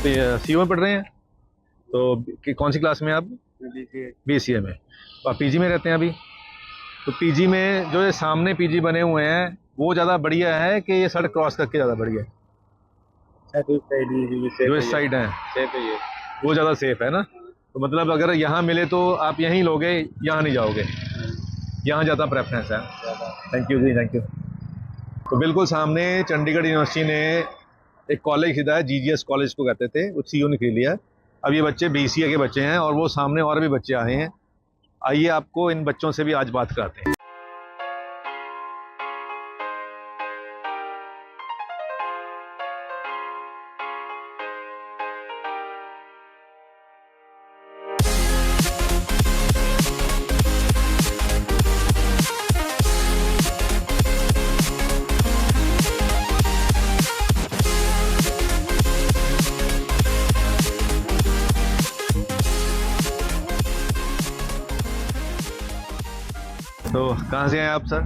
CO में पढ़ रहे हैं, तो कौन सी क्लास में आप? बीसीए में। तो आप पीजी में रहते हैं अभी? तो पीजी में जो ये सामने पीजी बने हुए हैं वो ज़्यादा बढ़िया है कि ये सड़क क्रॉस करके ज़्यादा बढ़िया है? जो इस साइड है वो ज़्यादा सेफ है ना। तो मतलब अगर यहाँ मिले तो आप यहीं लोगे, यहाँ नहीं जाओगे? यहाँ ज़्यादा प्रेफरेंस है। Thank you ji, thank you. तो बिल्कुल सामने चंडीगढ़ यूनिवर्सिटी ने एक कॉलेज खरीदा है, जीजीएस कॉलेज को कहते थे, वो सीयू ने खरीद लिया है। अब ये बच्चे बीसीए के बच्चे हैं और वो सामने और भी बच्चे आए हैं। आइए आपको इन बच्चों से भी आज बात कराते हैं। तो कहाँ से हैं आप सर?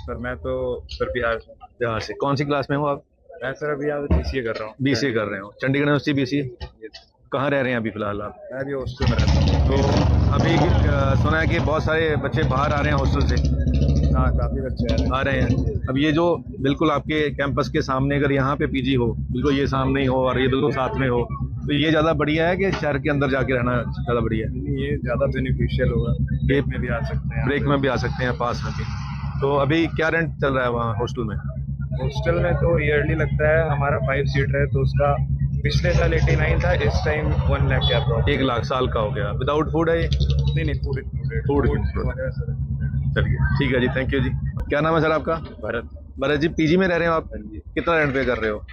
सर मैं तो सर बिहार से। बिहार से। कौन सी क्लास में हो आप? मैं सर अभी यहाँ बीसीए कर रहा हूँ। बीसीए कर रहे हो, चंडीगढ़ यूनिवर्सिटी बीसीए। कहाँ रह रहे हैं अभी फिलहाल आप? मैं अभी हॉस्टल में रहता हूँ। तो अभी सुना है कि बहुत सारे बच्चे बाहर आ रहे हैं हॉस्टल से। हाँ, काफ़ी बच्चे आ रहे हैं। अब ये जो बिल्कुल आपके कैंपस के सामने अगर यहाँ पे पीजी हो, बिल्कुल ये सामने ही हो और ये बिल्कुल साथ में हो, तो ये ज़्यादा बढ़िया है कि शहर के अंदर जाके रहना ज़्यादा बढ़िया है? ये ज़्यादा बेनिफिशियल होगा। ब्रेक में भी आ सकते हैं। ब्रेक में भी आ सकते हैं, पास में भी। तो अभी क्या रेंट चल रहा है वहाँ हॉस्टल में? हॉस्टल में तो ईयरली लगता है, हमारा 5 सीटर है तो उसका पिछले साल 89 था, इस टाइम 1 लाख के अप्रोक्स। 1 लाख साल का हो गया। विदाउट फूड है ये? नहीं, फूड चलिए ठीक है जी, थैंक यू जी। क्या नाम है सर आपका? भरत भरत जी, पीजी में रह रहे हो आप? जी। कितना रेंट पे कर रहे हो?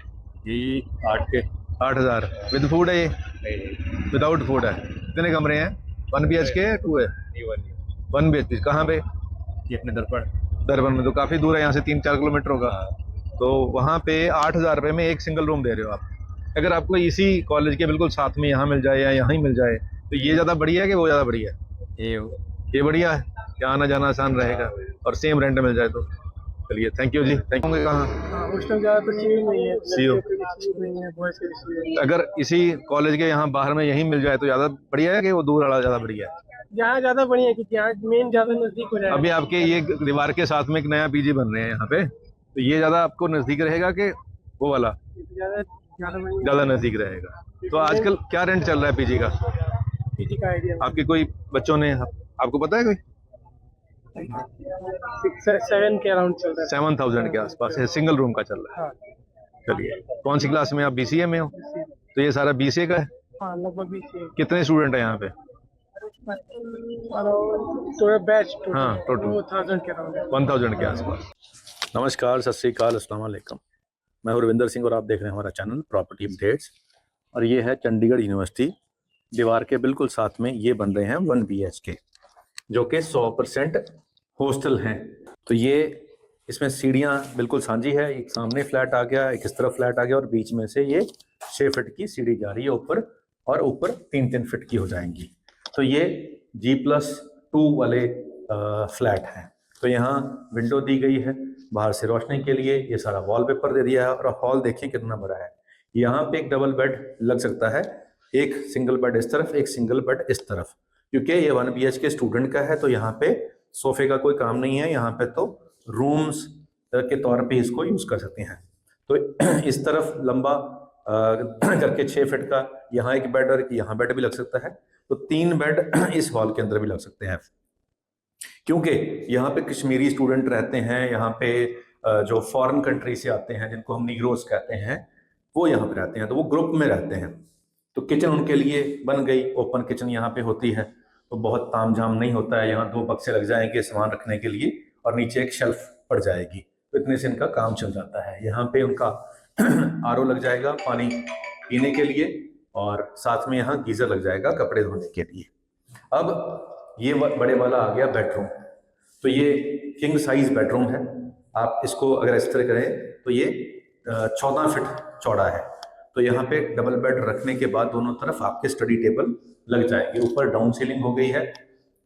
ये 8 के 8,000 विद फूड है ये? विदाउट फूड है। कितने कमरे हैं? 1 BHK है, 2 है? 1 BHK। कहाँ पे? ये अपने दरबन में। तो काफ़ी दूर है यहाँ से, 3-4 किलोमीटर होगा। तो वहाँ पे 8,000 रुपये में एक सिंगल रूम दे रहे हो आप। अगर आपको इसी कॉलेज के बिल्कुल साथ में यहाँ मिल जाए या यहाँ ही मिल जाए तो ये ज़्यादा बढ़िया है कि वो ज़्यादा बढ़िया है? ये बढ़िया है कि आना जाना आसान रहेगा और सेम रेंट मिल जाए तो। चलिए thank you ji, thank you. कहाँ? हॉस्टल ज़्यादातर सीयू। अगर इसी कॉलेज के यहाँ बाहर में यहीं मिल जाए तो ज़्यादा बढ़िया है कि वो दूर वाला ज़्यादा बढ़िया है? यहाँ ज़्यादा बढ़िया है क्योंकि यहाँ मेन ज़्यादा नज़दीक हो जाएगा। अभी आपके ये दीवार के साथ में एक नया पीजी बन रहे हैं यहाँ पे, तो ये ज़्यादा आपको नज़दीक रहेगा कि वो वाला ज़्यादा नज़दीक रहेगा? तो आजकल क्या रेंट चल रहा है पीजी का? पीजी का आइडिया आपके कोई बच्चों ने, आपको पता है कोई? 7 के अराउंड चल रहा है। 7,000 के आसपास है, सिंगल रूम का चल रहा है। चलिए, कौन सी क्लास में आप? बीसीए में हो? तो ये सारा बीसीए का है? हाँ, लगभग 20 कितने स्टूडेंट हैं यहाँ पे? बैच हाँ, टोटल 1000 के अराउंड, 1000 के आसपास। नमस्कार, सत श्री अकाल, अस्सलाम वालेकुम। मैं हूं रविंदर सिंह और आप देख रहे हैं हमारा चैनल प्रॉपर्टी अपडेट्स। और ये है चंडीगढ़ यूनिवर्सिटी। दीवार के बिल्कुल साथ में ये बन रहे हैं 1 BHK जो कि 100% हॉस्टल हैं। तो ये इसमें सीढ़ियाँ बिल्कुल सांझी है, एक सामने फ्लैट आ गया, एक इस तरफ फ्लैट आ गया और बीच में से ये 6 फीट की सीढ़ी जा रही है ऊपर, और ऊपर 3-3 फीट की हो जाएंगी। तो ये G+2 वाले फ्लैट हैं। तो यहाँ विंडो दी गई है बाहर से रोशनी के लिए, ये सारा वॉलपेपर दे दिया है और हॉल देखिए कितना बड़ा है। यहाँ पे एक डबल बेड लग सकता है, एक सिंगल बेड इस तरफ, एक सिंगल बेड इस तरफ, क्योंकि ये 1 BHK स्टूडेंट का है तो यहाँ पे सोफे का कोई काम नहीं है। यहाँ पे तो रूम्स के तौर पे इसको यूज कर सकते हैं। तो इस तरफ लंबा करके 6 फीट का यहाँ एक बेड और यहाँ बेड भी लग सकता है। तो 3 बेड इस हॉल के अंदर भी लग सकते हैं, क्योंकि यहाँ पे कश्मीरी स्टूडेंट रहते हैं, यहाँ पे जो फॉरेन कंट्री से आते हैं जिनको हम नीग्रोस कहते हैं, वो यहाँ पे रहते हैं, तो वो ग्रुप में रहते हैं। तो किचन उनके लिए बन गई, ओपन किचन यहाँ पे होती है, तो बहुत तामझाम नहीं होता है। यहाँ 2 बक्से लग जाएंगे सामान रखने के लिए और नीचे एक शेल्फ पड़ जाएगी, तो इतने से इनका काम चल जाता है। यहाँ पे उनका आरओ लग जाएगा पानी पीने के लिए, और साथ में यहाँ गीजर लग जाएगा कपड़े धोने के लिए। अब ये बड़े वाला आ गया बेडरूम। तो ये किंग साइज बेडरूम है। आप इसको अगर इस तरह करें तो ये 14 फीट चौड़ा है। तो यहाँ पे डबल बेड रखने के बाद दोनों तरफ आपके स्टडी टेबल लग जाएंगे। ऊपर डाउन सीलिंग हो गई है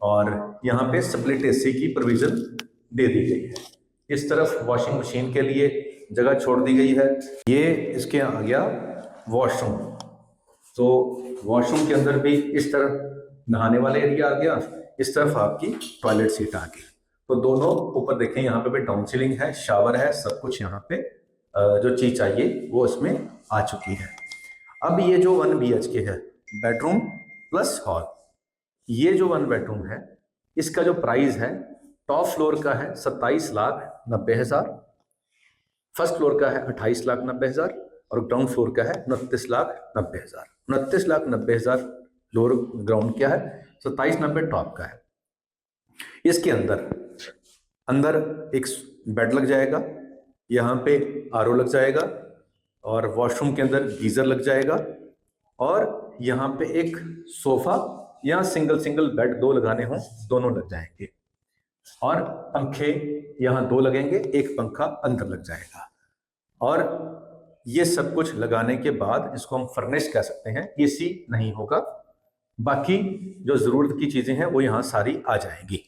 और यहाँ पे स्प्लिट एसी की प्रोविजन दे दी गई है। इस तरफ वॉशिंग मशीन के लिए जगह छोड़ दी गई है। ये इसके आ गया वॉशरूम। तो वॉशरूम के अंदर भी इस तरफ नहाने वाला एरिया आ गया, इस तरफ आपकी टॉयलेट सीट आ गई। तो दोनों ऊपर देखें, यहाँ पे भी डाउन सीलिंग है, शावर है, सब कुछ यहाँ पे जो चीज चाहिए वो इसमें आ चुकी है। अब ये जो 1 BHK है, बेडरूम प्लस हॉल, ये जो 1 बेडरूम है इसका जो प्राइस है टॉप फ्लोर का है 27,90,000, फर्स्ट फ्लोर का है 28,90,000 और ग्राउंड फ्लोर का है 29,90,000। 29,90,000 फ्लोर ग्राउंड क्या है, 27,90 टॉप का है। इसके अंदर एक बेड लग जाएगा, यहाँ पे RO लग जाएगा और वॉशरूम के अंदर गीजर लग जाएगा और यहाँ पे एक सोफा या सिंगल बेड 2 लगाने हों दोनों लग जाएंगे और पंखे यहाँ 2 लगेंगे, एक पंखा अंदर लग जाएगा। और ये सब कुछ लगाने के बाद इसको हम फर्निश कह सकते हैं। AC नहीं होगा, बाकी जो जरूरत की चीजें हैं वो यहाँ सारी आ जाएंगी।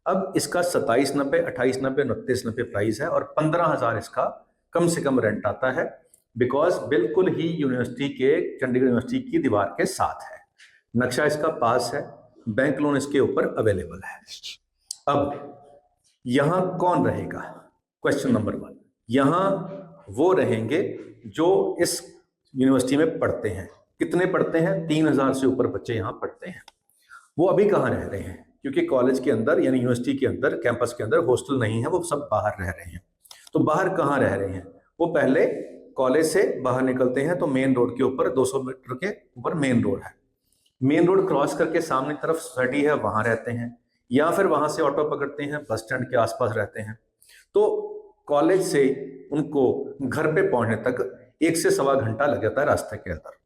अब इसका 27,90, 28,90, 29,90 प्राइस है और 15,000 इसका कम से कम रेंट आता है, बिकॉज बिल्कुल ही यूनिवर्सिटी के, चंडीगढ़ यूनिवर्सिटी की दीवार के साथ है। नक्शा इसका पास है, बैंक लोन इसके ऊपर अवेलेबल है। अब यहाँ कौन रहेगा, क्वेश्चन नंबर 1। यहाँ वो रहेंगे जो इस यूनिवर्सिटी में पढ़ते हैं। कितने पढ़ते हैं, 3,000 से ऊपर बच्चे यहाँ पढ़ते हैं। वो अभी कहाँ रह रहे हैं, क्योंकि कॉलेज के अंदर यानी यूनिवर्सिटी के अंदर, कैंपस के अंदर हॉस्टल नहीं है, वो सब बाहर रह रहे हैं। तो बाहर कहाँ रह रहे हैं, वो पहले कॉलेज से बाहर निकलते हैं तो मेन रोड के ऊपर 200 मीटर के ऊपर मेन रोड है, मेन रोड क्रॉस करके सामने तरफ सोसाइटी है, वहां रहते हैं, या फिर वहां से ऑटो पकड़ते हैं, बस स्टैंड के आसपास रहते हैं। तो कॉलेज से उनको घर पे पहुंचने तक 1 से सवा घंटा लग जाता है रास्ते के अंदर,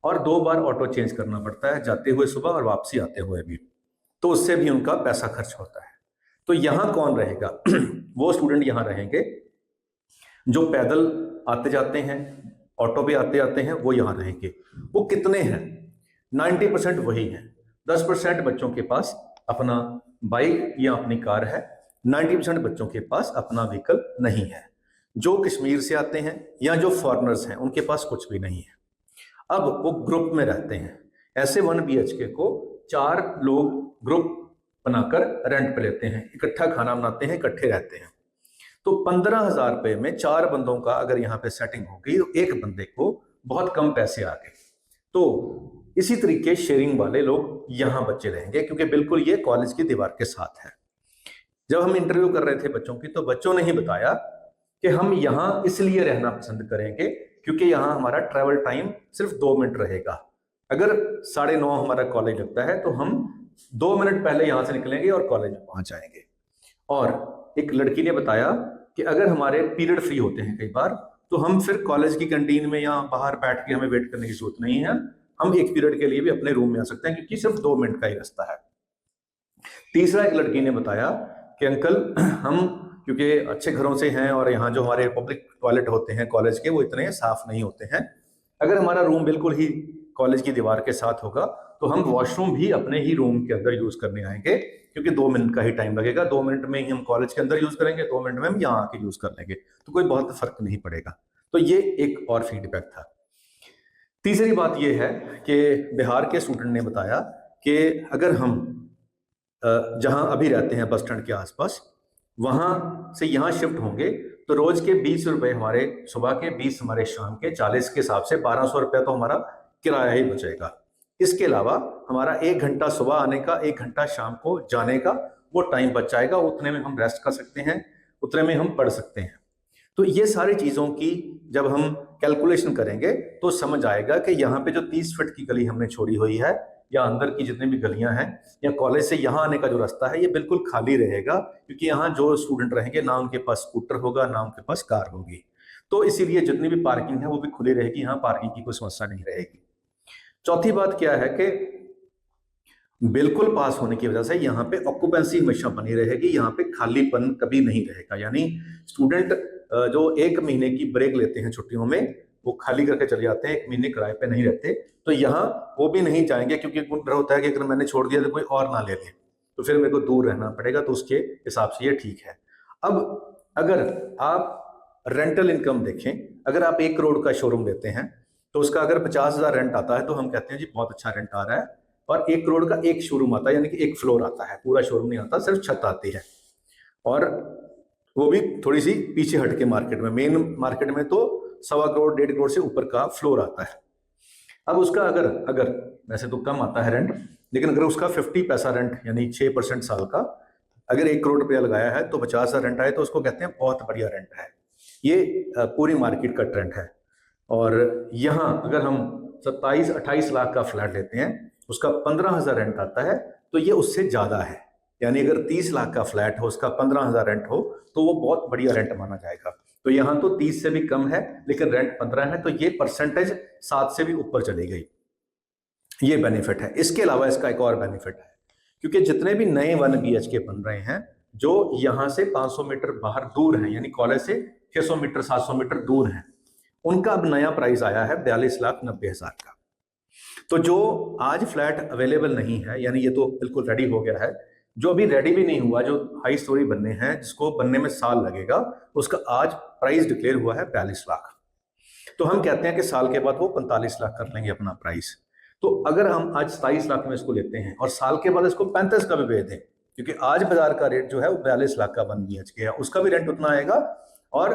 और 2 बार ऑटो चेंज करना पड़ता है, जाते हुए सुबह और वापसी आते हुए भी, तो उससे भी उनका पैसा खर्च होता है। तो यहाँ कौन रहेगा वो स्टूडेंट यहाँ रहेंगे जो पैदल आते जाते हैं, ऑटो पे आते जाते हैं, वो यहाँ रहेंगे। वो कितने हैं, 90% वही हैं। 10% बच्चों के पास अपना बाइक या अपनी कार है, 90% बच्चों के पास अपना व्हीकल नहीं है। जो कश्मीर से आते हैं या जो फॉरेनर्स हैं उनके पास कुछ भी नहीं है। अब वो ग्रुप में रहते हैं, ऐसे 1 BHK को 4 लोग ग्रुप बनाकर रेंट पे लेते हैं, इकट्ठा खाना बनाते हैं, इकट्ठे रहते हैं। तो 15,000 रुपए में 4 बंदों का अगर यहाँ पे सेटिंग होगी तो एक बंदे को बहुत कम पैसे आ गए। तो इसी तरीके शेयरिंग वाले लोग यहाँ बच्चे रहेंगे, क्योंकि बिल्कुल ये कॉलेज की दीवार के साथ है। जब हम इंटरव्यू कर रहे थे बच्चों की, तो बच्चों ने ही बताया कि हम यहाँ इसलिए रहना पसंद करेंगे क्योंकि यहाँ हमारा ट्रैवल टाइम सिर्फ 2 मिनट रहेगा। अगर 9:30 हमारा कॉलेज लगता है तो हम 2 मिनट पहले यहाँ से निकलेंगे और कॉलेज में पहुंच जाएंगे। और एक लड़की ने बताया कि अगर हमारे पीरियड फ्री होते हैं कई बार, तो हम फिर कॉलेज की कैंटीन में या बाहर बैठ के हमें वेट करने की जरूरत नहीं है, हम एक पीरियड के लिए भी अपने रूम में आ सकते हैं, क्योंकि सिर्फ 2 मिनट का ही रास्ता है। तीसरा एक लड़की ने बताया कि अंकल, हम क्योंकि अच्छे घरों से हैं और यहाँ जो हमारे पब्लिक टॉयलेट होते हैं कॉलेज के, वो इतने साफ नहीं होते हैं। अगर हमारा रूम बिल्कुल ही कॉलेज की दीवार के साथ होगा तो हम वॉशरूम भी अपने ही रूम के अंदर यूज करने आएंगे, क्योंकि 2 मिनट का ही टाइम लगेगा। 2 मिनट में ही हम कॉलेज के अंदर यूज करेंगे, 2 मिनट में हम यहाँ आके यूज कर लेंगे, तो कोई बहुत फर्क नहीं पड़ेगा। तो ये एक और फीडबैक था। तीसरी बात ये है कि बिहार के स्टूडेंट ने बताया कि अगर हम जहां अभी रहते हैं बस स्टैंड के आसपास, वहां से यहाँ शिफ्ट होंगे तो रोज के 20 रुपए हमारे सुबह के, 20 हमारे शाम के, 40 के हिसाब से 1200 रुपया तो हमारा किराया ही बचेगा। इसके अलावा हमारा 1 घंटा सुबह आने का, 1 घंटा शाम को जाने का, वो टाइम बच जाएगा। उतने में हम रेस्ट कर सकते हैं, उतने में हम पढ़ सकते हैं। तो ये सारी चीज़ों की जब हम कैलकुलेशन करेंगे तो समझ आएगा कि यहाँ पे जो 30 फीट की गली हमने छोड़ी हुई है, या अंदर की जितनी भी गलियां हैं, या कॉलेज से यहाँ आने का जो रास्ता है, ये बिल्कुल खाली रहेगा, क्योंकि यहाँ जो स्टूडेंट रहेंगे ना उनके पास स्कूटर होगा ना उनके पास कार होगी। तो इसीलिए जितनी भी पार्किंग है वो भी खुली रहेगी, यहाँ पार्किंग की कोई समस्या नहीं रहेगी। चौथी बात क्या है कि बिल्कुल पास होने की वजह से यहाँ पे ऑक्यूपेंसी हमेशा बनी रहेगी, यहाँ पे खालीपन कभी नहीं रहेगा। यानी स्टूडेंट जो 1 महीने की ब्रेक लेते हैं छुट्टियों में, वो खाली करके चले जाते हैं, 1 महीने किराए पे नहीं रहते। तो यहाँ वो भी नहीं जाएंगे, क्योंकि डर होता है कि अगर मैंने छोड़ दिया तो कोई और ना ले ले, तो फिर मेरे को दूर रहना पड़ेगा। तो उसके हिसाब से ये ठीक है। अब अगर आप रेंटल इनकम देखें, अगर आप 1 करोड़ का शोरूम लेते हैं तो उसका अगर 50,000 रेंट आता है तो हम कहते हैं जी बहुत अच्छा रेंट आ रहा है। और 1 करोड़ का एक शोरूम आता है, यानी कि एक फ्लोर आता है, पूरा शोरूम नहीं आता, सिर्फ छत आती है। और वो भी थोड़ी सी पीछे हट के मार्केट में, मेन मार्केट में तो 1.25 करोड़ 1.5 करोड़ से ऊपर का फ्लोर आता है। अब उसका अगर अगर वैसे तो कम आता है रेंट, लेकिन अगर उसका 50 पैसा रेंट यानी 6% साल का, अगर 1 करोड़ रुपया लगाया है तो 50,000 रेंट आए तो उसको कहते हैं बहुत बढ़िया रेंट है। ये पूरी मार्केट का ट्रेंड है। और यहाँ अगर हम 27-28 लाख का फ्लैट लेते हैं, उसका 15,000 रेंट आता है, तो ये उससे ज्यादा है। यानी अगर 30 लाख का फ्लैट हो, उसका 15,000 रेंट हो, तो वो बहुत बढ़िया रेंट माना जाएगा। तो यहाँ तो 30 से भी कम है, लेकिन रेंट 15 है, तो ये परसेंटेज 7 से भी ऊपर चली गई। ये बेनिफिट है। इसके अलावा इसका एक और बेनिफिट है, क्योंकि जितने भी नए 1 BHK बन रहे हैं जो यहाँ से 500 मीटर बाहर दूर हैं, यानी कॉलेज से 600 मीटर 700 मीटर दूर हैं, उनका अब नया प्राइस आया है 42,90,000 का। तो जो आज फ्लैट अवेलेबल नहीं है, यानी ये तो बिल्कुल रेडी हो गया है, जो अभी रेडी भी नहीं हुआ, जो हाई स्टोरी बनने हैं, जिसको बनने में साल लगेगा, उसका आज प्राइस डिक्लेयर हुआ है 42 लाख। तो हम कहते हैं कि साल के बाद वो 45 लाख कर लेंगे अपना प्राइस। तो अगर हम आज 27 लाख में इसको लेते हैं और साल के बाद इसको 35 का भी बेच दें, क्योंकि आज बाजार का रेट जो है वो 42 लाख का 1 BHK है, उसका भी रेंट उतना आएगा। और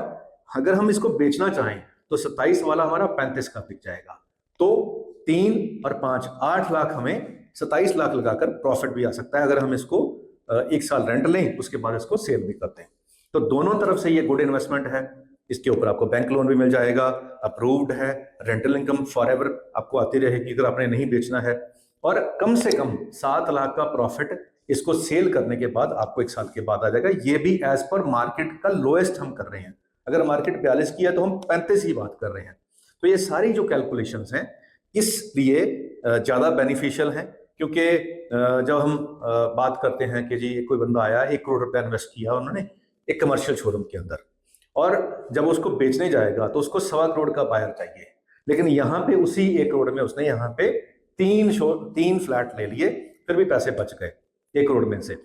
अगर हम इसको बेचना चाहें तो 27 वाला हमारा 35 का बिक जाएगा। तो 3 और 5 8 लाख, हमें 27 लाख लगाकर प्रॉफिट भी आ सकता है अगर हम इसको 1 साल रेंट लें, उसके बाद इसको सेल भी करते हैं। तो दोनों तरफ से ये गुड इन्वेस्टमेंट है। इसके ऊपर आपको बैंक लोन भी मिल जाएगा, अप्रूव्ड है, रेंटल इनकम फॉरएवर आपको आती रहेगी अगर आपने नहीं बेचना है। और कम से कम 7 लाख का प्रॉफिट इसको सेल करने के बाद आपको 1 साल के बाद आ जाएगा। ये भी एज पर मार्केट का लोएस्ट हम कर रहे हैं। अगर मार्केट 42 की है तो हम 35 की बात कर रहे हैं। तो ये सारी जो कैलकुलेशंस हैं इसलिए ज़्यादा बेनिफिशियल हैं, क्योंकि जब हम बात करते हैं कि जी कोई बंदा आया 1 करोड़ रुपया इन्वेस्ट किया उन्होंने एक कमर्शियल शोरूम के अंदर, और जब उसको बेचने जाएगा तो उसको 1.25 करोड़ का बायर चाहिए, लेकिन यहाँ पे उसी 1 करोड़ में उसने यहाँ पे 3 फ्लैट ले लिए, फिर भी पैसे बच गए 1 करोड़ में से।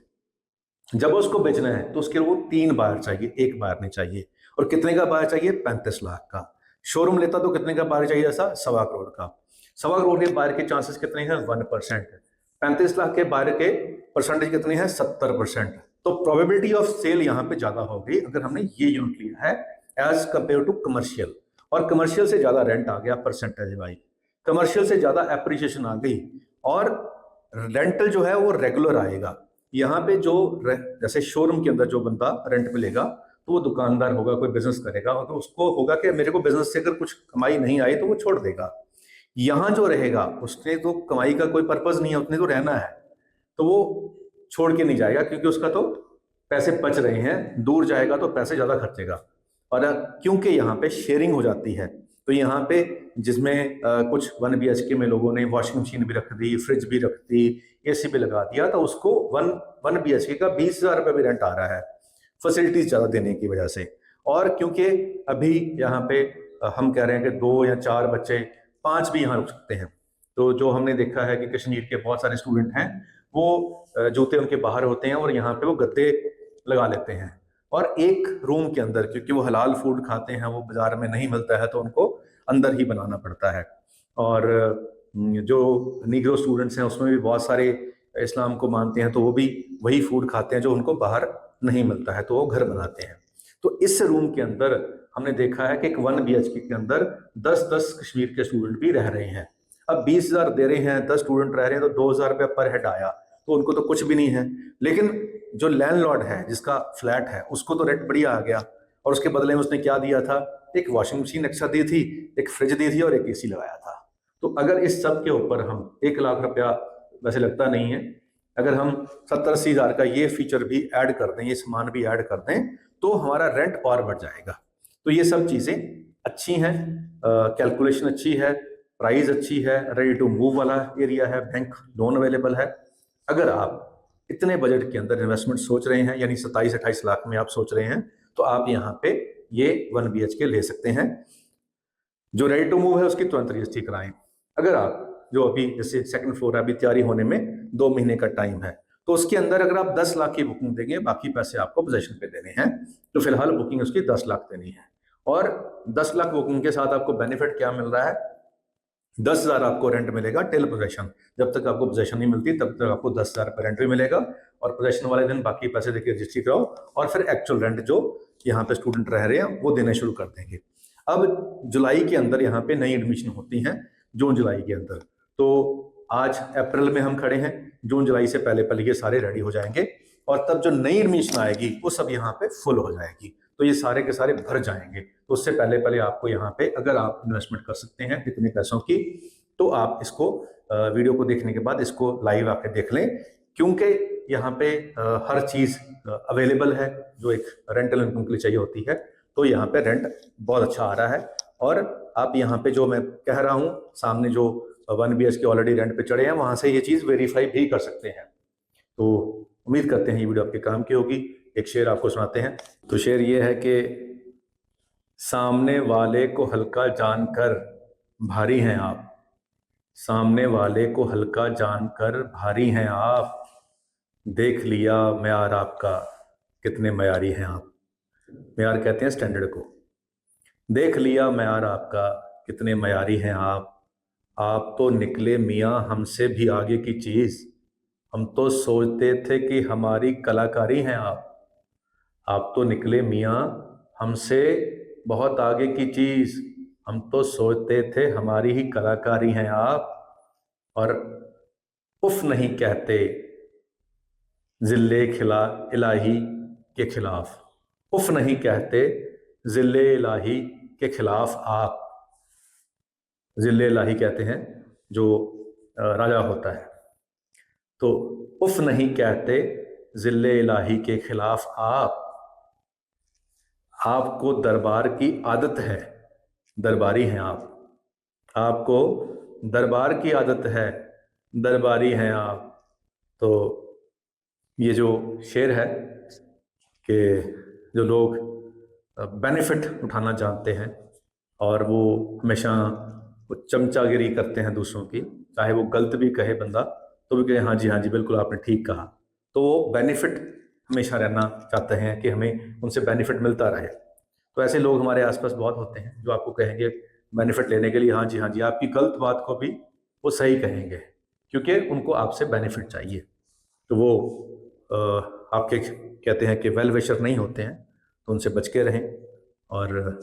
जब उसको बेचना है तो उसके लिए वो 3 बायर चाहिए, 1 बायर नहीं चाहिए। और कितने का बायर चाहिए? 35 लाख का। शोरूम लेता तो कितने का बायर चाहिए? ऐसा 1.25 करोड़ का। 1.25 करोड़ के बायर के चांसेस कितने हैं? 1%। 35 लाख के बायर के परसेंटेज कितने हैं? 70%। तो प्रोबेबिलिटी ऑफ सेल यहाँ पे ज्यादा होगी अगर हमने ये यूनिट लिया है एज कंपेयर टू कमर्शियल। और कमर्शियल से ज्यादा रेंट आ गया परसेंटेज वाइज, कमर्शियल से ज्यादा एप्रिसिएशन आ गई, और रेंटल जो है वो रेगुलर आएगा। यहाँ पे जो जैसे शोरूम के अंदर जो बंदा रेंट पे लेगा तो वो दुकानदार होगा, कोई बिजनेस करेगा, तो उसको होगा कि मेरे को बिजनेस से अगर कुछ कमाई नहीं आई तो वो छोड़ देगा। यहाँ जो रहेगा उसने तो कमाई का कोई पर्पज नहीं है, उसने तो रहना है, तो वो छोड़ के नहीं जाएगा, क्योंकि उसका तो पैसे बच रहे हैं। दूर जाएगा तो पैसे ज्यादा खर्चेगा। और क्योंकि यहाँ पे शेयरिंग हो जाती है, तो यहाँ पे जिसमें कुछ 1 BHK में लोगों ने वॉशिंग मशीन भी रख दी, फ्रिज भी रख दी, AC भी लगा दिया, तो उसको 1 BHK का 20,000 रुपये भी रेंट आ रहा है, फैसिलिटीज ज्यादा देने की वजह से। और क्योंकि अभी यहाँ पे हम कह रहे हैं कि 2 या 4 बच्चे 5 भी यहाँ रुक सकते हैं, तो जो हमने देखा है कि कश्मीर के बहुत सारे स्टूडेंट हैं वो जूते उनके बाहर होते हैं और यहाँ पे वो गद्दे लगा लेते हैं, और एक रूम के अंदर, क्योंकि वो हलाल फूड खाते हैं, वो बाजार में नहीं मिलता है, तो उनको अंदर ही बनाना पड़ता है। और जो नीग्रो स्टूडेंट्स हैं उसमें भी बहुत सारे इस्लाम को मानते हैं, तो वो भी वही फूड खाते हैं जो उनको बाहर नहीं मिलता है, तो वो घर बनाते हैं। तो इस रूम के अंदर हमने देखा है कि एक 1 BHK के अंदर 10-10 कश्मीर के स्टूडेंट भी रह रहे हैं। अब 20,000 दे रहे हैं, 10 स्टूडेंट रह रहे हैं, तो 2,000 रुपया पर हेड आया, तो उनको तो कुछ भी नहीं है। लेकिन जो लैंडलॉर्ड है जिसका फ्लैट है उसको तो रेंट बढ़िया आ गया, और उसके बदले में उसने क्या दिया था? एक वॉशिंग मशीन एक्स्ट्रा दी थी, एक फ्रिज दी थी और एक AC लगाया था। तो अगर इस सब के ऊपर हम 1 लाख रुपया, वैसे लगता नहीं है, अगर हम 70-80 हज़ार का ये फीचर भी ऐड कर दें, ये सामान भी ऐड कर दें, तो हमारा रेंट और बढ़ जाएगा। तो ये सब चीज़ें अच्छी हैं, कैलकुलेशन अच्छी है, प्राइस अच्छी है, रेडी टू मूव वाला एरिया है, बैंक लोन अवेलेबल है। अगर आप इतने बजट के अंदर इन्वेस्टमेंट सोच रहे हैं, यानी 27-28 लाख में आप सोच रहे हैं, तो आप यहाँ पे ये 1 BHK ले सकते हैं। जो रेडी टू मूव है उसकी तुरंत रजिस्ट्री कराएं। अगर आप जो अभी जैसे सेकंड फ्लोर है, अभी तैयारी होने में 2 महीने का टाइम है, तो उसके अंदर अगर आप 10 लाख की बुकिंग देंगे, बाकी पैसे आपको पोजेशन पे देने हैं, तो फिलहाल बुकिंग उसकी 10 लाख देनी है। और 10 लाख बुकिंग के साथ आपको बेनिफिट क्या मिल रहा है? 10,000 आपको रेंट मिलेगा टिल पोजेशन। जब तक आपको पोजेशन नहीं मिलती तब तक आपको 10,000 का रेंट भी मिलेगा, और पोजेशन वाले दिन बाकी पैसे देके रजिस्ट्री कराओ, और फिर एक्चुअल रेंट जो यहाँ पे स्टूडेंट रह रहे हैं वो देने शुरू कर देंगे। अब जुलाई के अंदर यहाँ पे नई एडमिशन होती हैं, जून जुलाई के अंदर। तो आज अप्रैल में हम खड़े हैं, जून जुलाई से पहले पहले ये सारे रेडी हो जाएंगे, और तब जो नई एडमिशन आएगी वो सब यहाँ पे फुल हो जाएगी, तो ये सारे के सारे भर जाएंगे। तो उससे पहले पहले आपको यहाँ पे अगर आप इन्वेस्टमेंट कर सकते हैं इतने पैसों की, तो आप इसको वीडियो को देखने के बाद इसको लाइव आके देख लें, क्योंकि यहाँ पे हर चीज़ अवेलेबल है जो एक रेंटल इनकम के लिए चाहिए होती है। तो यहाँ पे रेंट बहुत अच्छा आ रहा है, और आप यहाँ पे जो मैं कह रहा हूँ, सामने जो 1 BHK ऑलरेडी रेंट पे चढ़े हैं, वहाँ से ये चीज़ वेरीफाई भी कर सकते हैं। तो उम्मीद करते हैं ये वीडियो आपके काम की होगी। एक शेर आपको सुनाते हैं। तो शेर ये है कि सामने वाले को हल्का जानकर भारी हैं आप, सामने वाले को हल्का जानकर भारी हैं आप, देख लिया मयार आपका कितने मयारी हैं आप। मयार कहते हैं स्टैंडर्ड को। देख लिया मयार आपका कितने मयारी हैं आप तो निकले मियाँ हमसे भी आगे की चीज़, हम तो सोचते थे कि हमारी कलाकारी हैं आप तो निकले मियाँ हमसे बहुत आगे की चीज़, हम तो सोचते थे हमारी ही कलाकारी हैं आप। और उफ नहीं कहते ज़िल्ले खिला इलाही के खिलाफ, उफ नहीं कहते ज़िल्ले इलाही के खिलाफ आप। ज़िल्ले इलाही कहते हैं जो राजा होता है, तो उफ नहीं कहते ज़िल्ले इलाही के खिलाफ आपको दरबार की आदत है, दरबारी हैं आपको दरबार की आदत है, दरबारी हैं आप। तो ये जो शेर है कि जो लोग बेनिफिट उठाना जानते हैं और वो हमेशा वो चमचागिरी करते हैं दूसरों की, चाहे वो गलत भी कहे बंदा तो भी कहे हाँ जी बिल्कुल आपने ठीक कहा, तो वो बेनिफिट हमेशा रहना चाहते हैं कि हमें उनसे बेनिफिट मिलता रहे। तो ऐसे लोग हमारे आसपास बहुत होते हैं जो आपको कहेंगे बेनिफिट लेने के लिए हाँ जी आपकी गलत बात को भी वो सही कहेंगे, क्योंकि उनको आपसे बेनिफिट चाहिए। तो वो आपके कहते हैं कि वेल विशर नहीं होते हैं, तो उनसे बच के रहें। और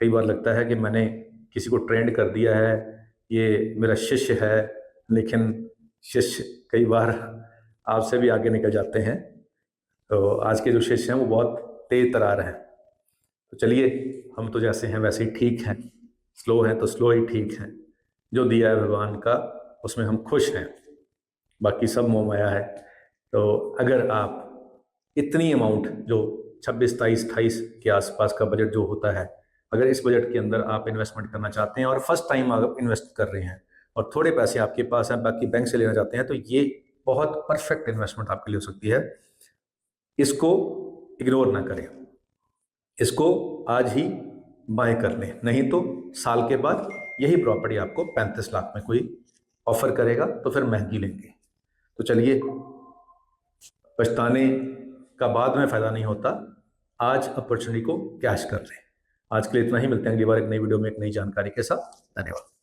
कई बार लगता है कि मैंने किसी को ट्रेंड कर दिया है, ये मेरा शिष्य है, लेकिन शिष्य कई बार आपसे भी आगे निकल जाते हैं। तो आज के जो शिष्य हैं वो बहुत तेज तरार हैं। तो चलिए, हम तो जैसे हैं वैसे ही ठीक हैं, स्लो हैं तो स्लो ही ठीक हैं, जो दिया है भगवान का उसमें हम खुश हैं, बाकी सब मोह माया है। तो अगर आप इतनी अमाउंट जो 26, 23, 28 के आसपास का बजट जो होता है, अगर इस बजट के अंदर आप इन्वेस्टमेंट करना चाहते हैं और फर्स्ट टाइम आप इन्वेस्ट कर रहे हैं और थोड़े पैसे आपके पास हैं, बाकी बैंक से लेना चाहते हैं, तो ये बहुत परफेक्ट इन्वेस्टमेंट आपके लिए हो सकती है। इसको इग्नोर ना करें, इसको आज ही बाय कर लें, नहीं तो साल के बाद यही प्रॉपर्टी आपको 35 लाख में कोई ऑफर करेगा तो फिर महंगी लेंगे। तो चलिए, पछताने का बाद में फ़ायदा नहीं होता, आज अपॉर्चुनिटी को कैश कर लें। आज के लिए इतना ही, मिलते हैं अगली बार एक नई वीडियो में एक नई जानकारी के साथ। धन्यवाद।